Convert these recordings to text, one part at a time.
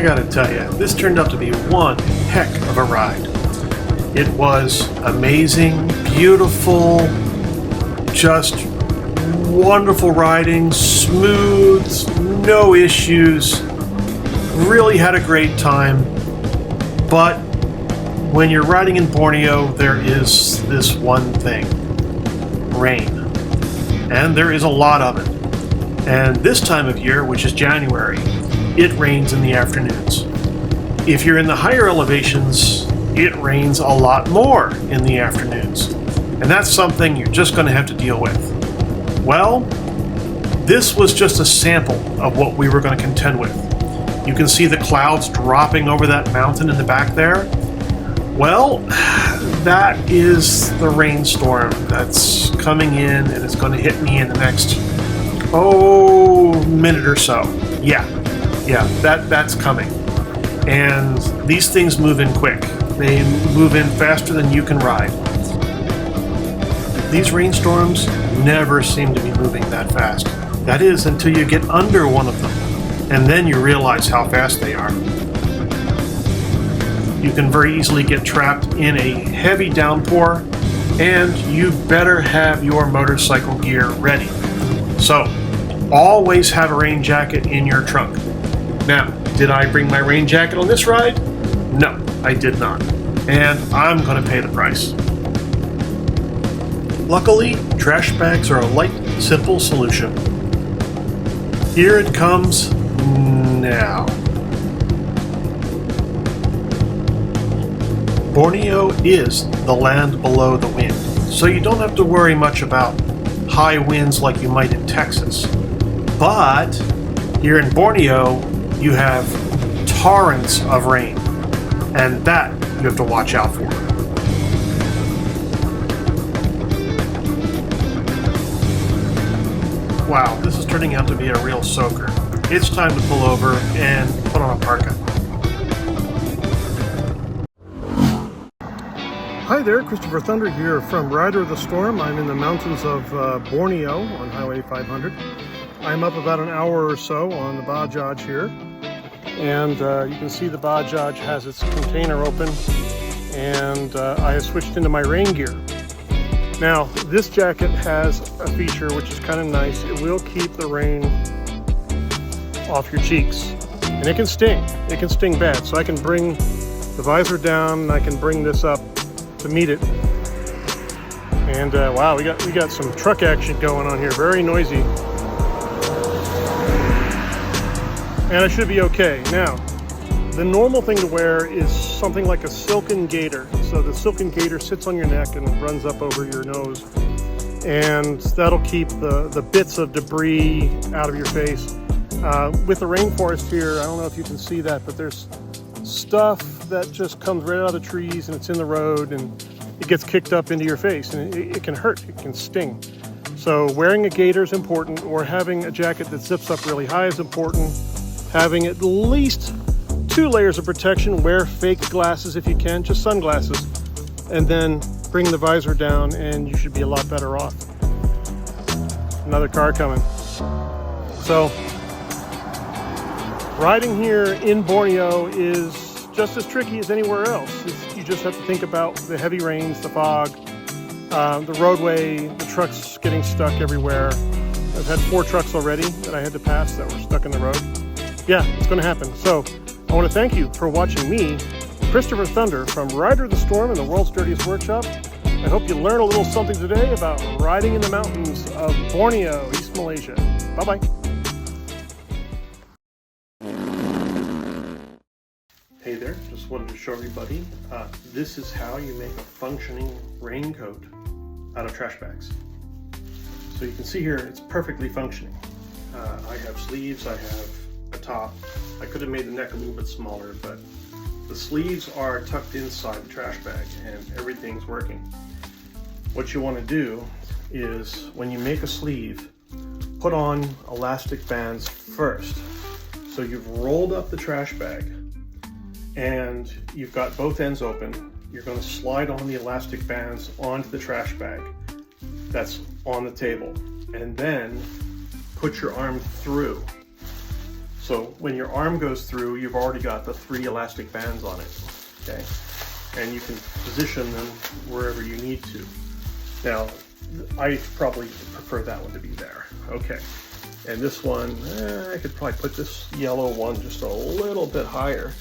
I gotta tell you, this turned out to be one heck of a ride. It was amazing, beautiful, just wonderful riding, smooth, no issues, really had a great time. But when you're riding in Borneo, there is this one thing: rain. And there is a lot of it. And this time of year, which is January, it rains in the afternoons. If you're in the higher elevations, it rains a lot more in the afternoons. And that's something you're just going to have to deal with. Well, this was just a sample of what we were going to contend with. You can see the clouds dropping over that mountain in the back there. Well, that is the rainstorm that's coming in and is going to hit me in the next, minute or so. Yeah, that's coming. And these things move in quick. They move in faster than you can ride. These rainstorms never seem to be moving that fast. That is, until you get under one of them, and then you realize how fast they are. You can very easily get trapped in a heavy downpour, and you better have your motorcycle gear ready. So, always have a rain jacket in your trunk. Now, did I bring my rain jacket on this ride? No, I did not. And I'm going to pay the price. Luckily, trash bags are a light, simple solution. Here it comes now. Borneo is the land below the wind, so you don't have to worry much about high winds like you might in Texas. But here in Borneo, you have torrents of rain, and that you have to watch out for. Wow, this is turning out to be a real soaker. It's time to pull over and put on a parka. Hi there, Christopher Thunder here from Rider of the Storm. I'm in the mountains of Borneo on Highway 500. I'm up about an hour or so on the Bajaj here. And you can see the Bajaj has its container open, and I have switched into my rain gear. Now, this jacket has a feature which is kind of nice. It will keep the rain off your cheeks, and it can sting. It can sting bad. So I can bring the visor down, and I can bring this up to meet it. And wow, we got some truck action going on here. Very noisy. And I should be okay. Now, the normal thing to wear is something like a silken gaiter. So the silken gaiter sits on your neck and runs up over your nose. And that'll keep the bits of debris out of your face. With the rainforest here, I don't know if you can see that, but there's stuff that just comes right out of the trees and it's in the road and it gets kicked up into your face, and it can hurt, it can sting. So wearing a gaiter is important, or having a jacket that zips up really high is important. Having at least 2 layers of protection. Wear fake glasses if you can, just sunglasses, and then bring the visor down and you should be a lot better off. Another car coming. So riding here in Borneo is just as tricky as anywhere else. You just have to think about the heavy rains, the fog, the roadway, the trucks getting stuck everywhere. I've had 4 trucks already that I had to pass that were stuck in the road. Yeah, it's going to happen. So I want to thank you for watching me, Christopher Thunder, from Rider of the Storm in the World's Dirtiest Workshop. I hope you learned a little something today about riding in the mountains of Borneo, East Malaysia. Bye-bye. Hey there, just wanted to show everybody, this is how you make a functioning raincoat out of trash bags. So you can see here, it's perfectly functioning. I have sleeves, I have a top. I could have made the neck a little bit smaller, but the sleeves are tucked inside the trash bag and everything's working. What you want to do is, when you make a sleeve, put on elastic bands first. So you've rolled up the trash bag and you've got both ends open. You're going to slide on the elastic bands onto the trash bag that's on the table, and then put your arm through. So when your arm goes through, you've already got the 3 elastic bands on it, okay? And you can position them wherever you need to. Now, I probably prefer that one to be there. Okay, and this one, I could probably put this yellow one just a little bit higher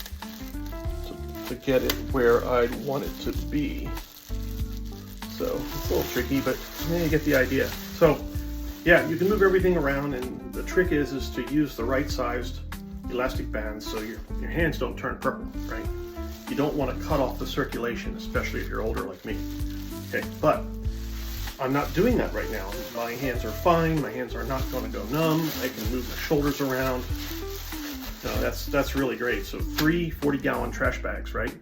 to get it where I'd want it to be. So it's a little tricky, but you get the idea. So yeah, you can move everything around, and the trick is to use the right sized elastic bands so your hands don't turn purple, right? You don't want to cut off the circulation, especially if you're older like me. Okay, but I'm not doing that right now. My hands are fine. My hands are not going to go numb. I can move my shoulders around. No, that's really great. So 3 40-gallon trash bags, right?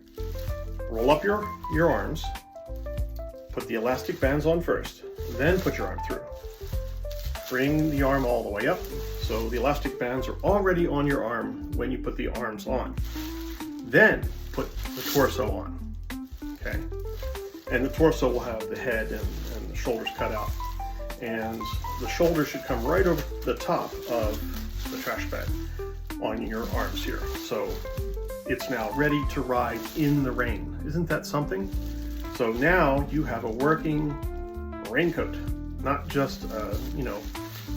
Roll up your arms. Put the elastic bands on first. Then put your arm through. Bring the arm all the way up. So the elastic bands are already on your arm when you put the arms on. Then put the torso on. Okay? And the torso will have the head and the shoulders cut out. And the shoulders should come right over the top of the trash bag on your arms here. So it's now ready to ride in the rain. Isn't that something? So now you have a working raincoat, not just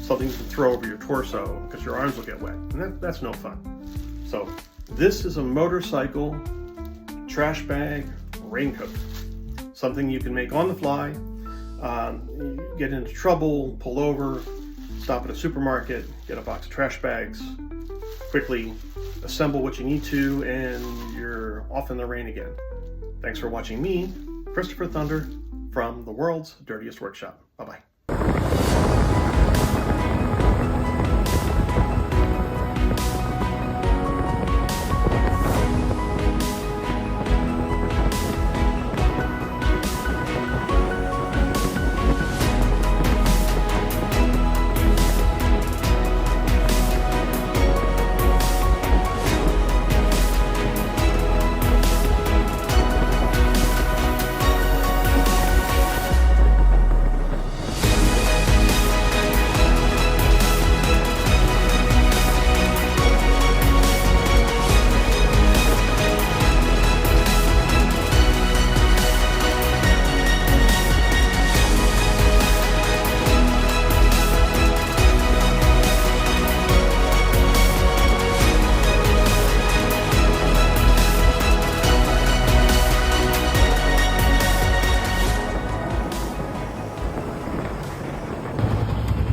something you can throw over your torso because your arms will get wet. And that's no fun. So this is a motorcycle trash bag raincoat. Something you can make on the fly, you get into trouble, pull over, stop at a supermarket, get a box of trash bags, quickly assemble what you need to, and you're off in the rain again. Thanks for watching me, Christopher Thunder, from the world's dirtiest workshop. Bye-bye.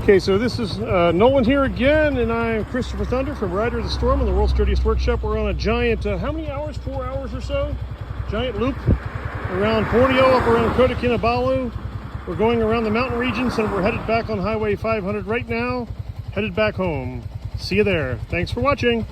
Okay, so this is Nolan here again, and I'm Christopher Thunder from Rider of the Storm in the world's dirtiest workshop. We're on a giant, how many hours? 4 hours or so? Giant loop around Borneo, up around Kota Kinabalu. We're going around the mountain regions, and we're headed back on Highway 500 right now, headed back home. See you there. Thanks for watching.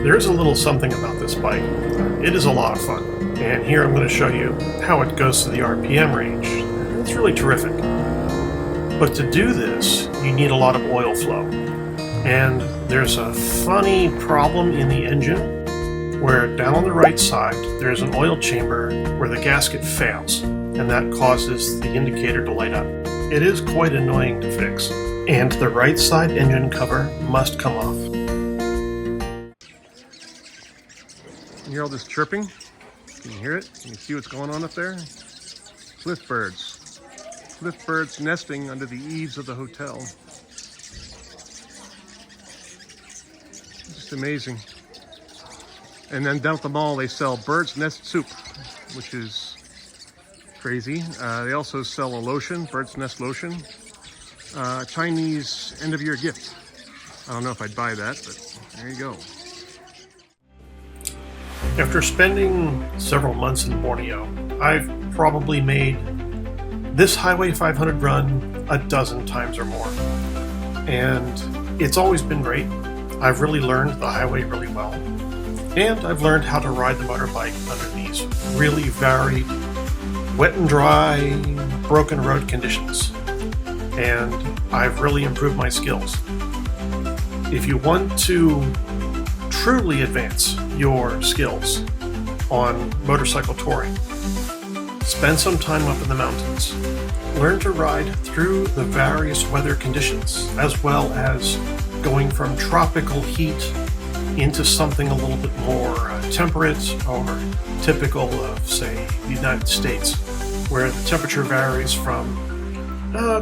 There is a little something about this bike. It is a lot of fun. And here I'm going to show you how it goes to the RPM range. It's really terrific. But to do this, you need a lot of oil flow. And there's a funny problem in the engine where down on the right side, there's an oil chamber where the gasket fails, and that causes the indicator to light up. It is quite annoying to fix. And the right side engine cover must come off. You hear all this chirping? Can you hear it? Can you see what's going on up there? Cliff birds. Cliff birds nesting under the eaves of the hotel. Just amazing. And then down at the mall they sell bird's nest soup, which is crazy. They also sell a lotion, bird's nest lotion. Chinese end-of-year gift. I don't know if I'd buy that, but there you go. After spending several months in Borneo, I've probably made this Highway 500 run a dozen times or more. And it's always been great. I've really learned the highway really well. And I've learned how to ride the motorbike under these really varied, wet and dry, broken road conditions. And I've really improved my skills. If you want to truly advance your skills on motorcycle touring, spend some time up in the mountains. Learn to ride through the various weather conditions, as well as going from tropical heat into something a little bit more temperate or typical of, say, the United States, where the temperature varies from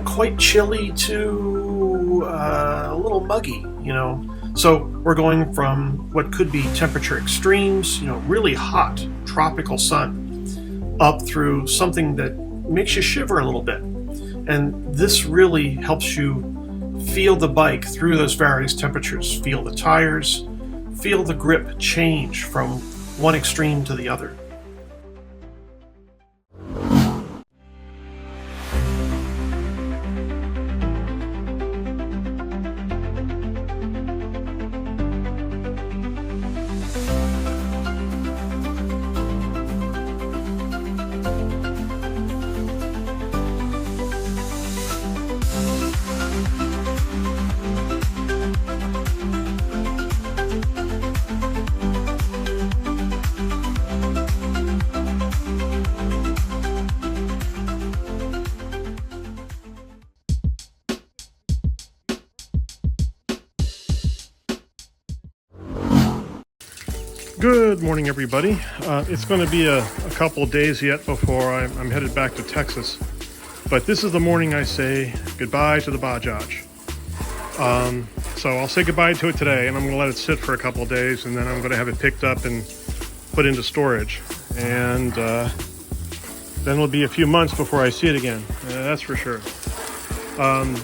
quite chilly to a little muggy, you know. So we're going from what could be temperature extremes, you know, really hot tropical sun, up through something that makes you shiver a little bit. And this really helps you feel the bike through those various temperatures, feel the tires, feel the grip change from one extreme to the other. Good morning, everybody. It's going to be a couple of days yet before I'm headed back to Texas. But this is the morning I say goodbye to the Bajaj. So I'll say goodbye to it today, and I'm going to let it sit for a couple of days, and then I'm going to have it picked up and put into storage. And then it'll be a few months before I see it again. That's for sure.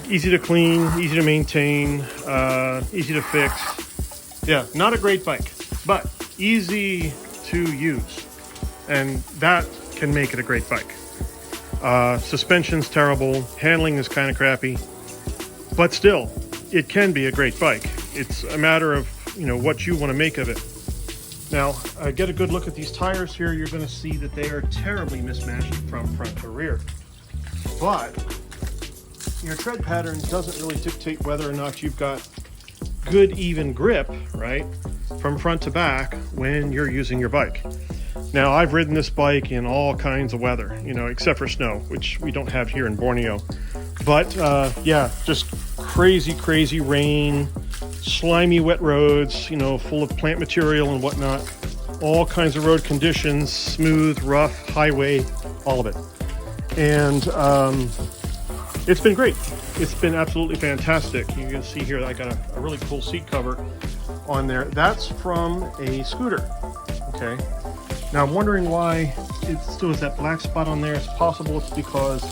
Easy to clean, easy to maintain, easy to fix. Yeah, not a great bike, but easy to use, and that can make it a great bike. Suspension's terrible, handling is kind of crappy, but still, it can be a great bike. It's a matter of, you know, what you want to make of it. Now, get a good look at these tires here. You're going to see that they are terribly mismatched from front to rear, but your tread pattern doesn't really dictate whether or not you've got good even grip, right, from front to back when you're using your bike. Now, I've ridden this bike in all kinds of weather, you know, except for snow, which we don't have here in Borneo. But yeah, just crazy rain, slimy wet roads, you know, full of plant material and whatnot, all kinds of road conditions, smooth, rough, highway, all of it. And it's been great. It's been absolutely fantastic. You can see here that I got a really cool seat cover on there. That's from a scooter, okay? Now I'm wondering why it still has that black spot on there. It's possible it's because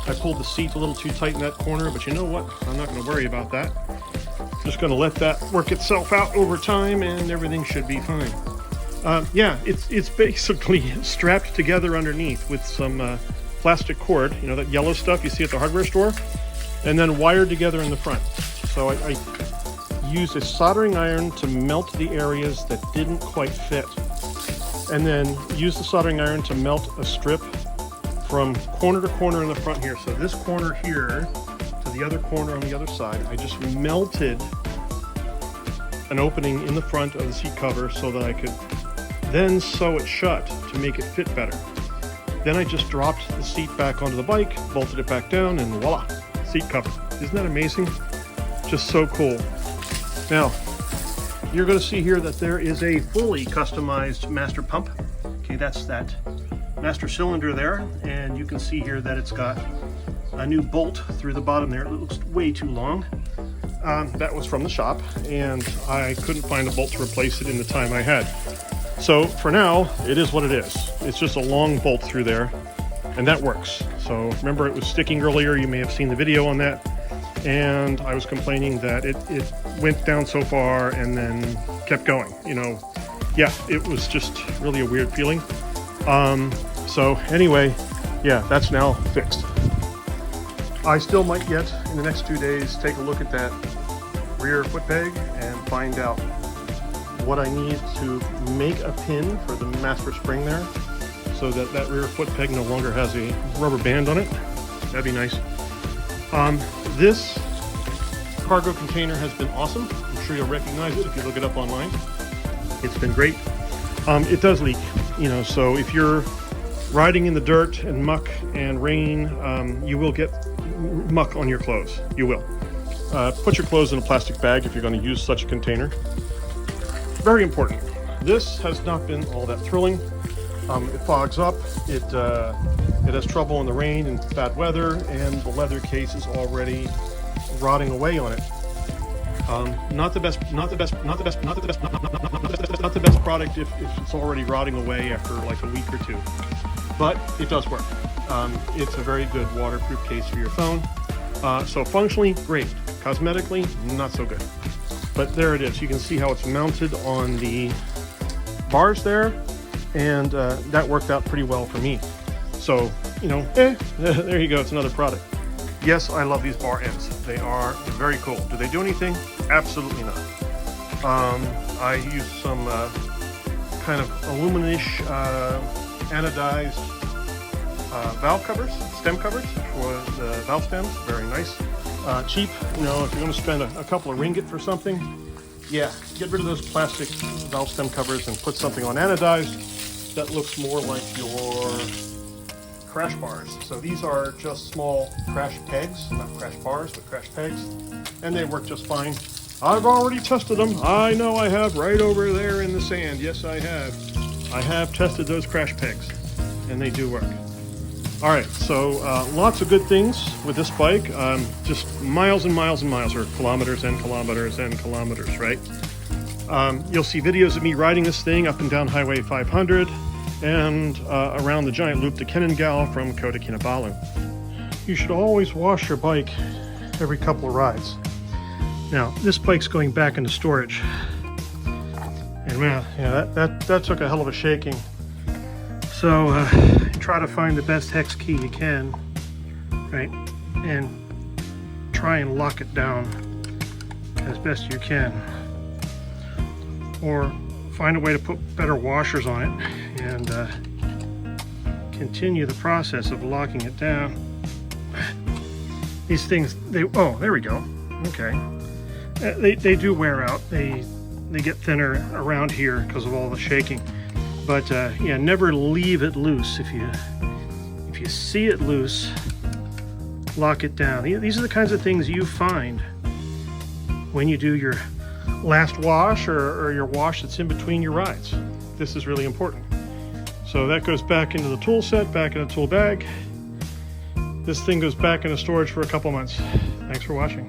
I pulled the seat a little too tight in that corner, but you know what? I'm not going to worry about that. Just going to let that work itself out over time, and everything should be fine. Yeah, it's basically strapped together underneath with some plastic cord, you know, that yellow stuff you see at the hardware store, and then wired together in the front. So I used a soldering iron to melt the areas that didn't quite fit, and then used the soldering iron to melt a strip from corner to corner in the front here. So this corner here to the other corner on the other side, I just melted an opening in the front of the seat cover so that I could then sew it shut to make it fit better. Then I just dropped the seat back onto the bike, bolted it back down, and voila, seat cover. Isn't that amazing? Just so cool. Now, you're going to see here that there is a fully customized master pump. Okay, that's that master cylinder there, and you can see here that it's got a new bolt through the bottom there. It looks way too long. That was from the shop, and I couldn't find a bolt to replace it in the time I had. So for now, it is what it is. It's just a long bolt through there, and that works. So remember, it was sticking earlier. You may have seen the video on that. And I was complaining that it went down so far and then kept going. You know, yeah, it was just really a weird feeling. So anyway, yeah, that's now fixed. I still might yet, in the next 2 days, take a look at that rear foot peg and find out what I need to make a pin for the master spring there, so that that rear foot peg no longer has a rubber band on it. That'd be nice. This cargo container has been awesome. I'm sure you'll recognize it if you look it up online. It's been great. It does leak, you know, so if you're riding in the dirt and muck and rain, you will get muck on your clothes. You will. Put your clothes in a plastic bag if you're going to use such a container. Very important. This has not been all that thrilling. It fogs up. It has trouble in the rain and bad weather, and the leather case is already rotting away on it. Not the best product if it's already rotting away after like a week or two, but it does work. It's a very good waterproof case for your phone. So functionally, great. Cosmetically, not so good. But there it is. You can see how it's mounted on the bars there, and that worked out pretty well for me. So, you know, there you go. It's another product. Yes, I love these bar ends. They are very cool. Do they do anything? Absolutely not. I use some kind of aluminum-ish anodized valve covers, stem covers for the valve stems. Very nice. Cheap. You know, if you're going to spend a couple of ringgit for something, yeah, get rid of those plastic valve stem covers and put something on anodized that looks more like your crash bars. So these are just small crash pegs, not crash bars, but crash pegs, and they work just fine. I've already tested them. I know I have, right over there in the sand. Yes, I have. I have tested those crash pegs, and they do work. All right, so lots of good things with this bike. Just miles and miles and miles, or kilometers and kilometers and kilometers, right? You'll see videos of me riding this thing up and down Highway 500 and around the giant loop to Keningau from Kota Kinabalu. You should always wash your bike every couple of rides. Now, this bike's going back into storage. And man, yeah, that took a hell of a shaking. So try to find the best hex key you can, right? And try and lock it down as best you can. Or find a way to put better washers on it and continue the process of locking it down. These things, oh, there we go. Okay. They do wear out. They get thinner around here because of all the shaking. But yeah, never leave it loose. If you see it loose, lock it down. These are the kinds of things you find when you do your last wash or your wash that's in between your rides. This is really important. So that goes back into the tool set, back in the tool bag. This thing goes back into storage for a couple months. Thanks for watching.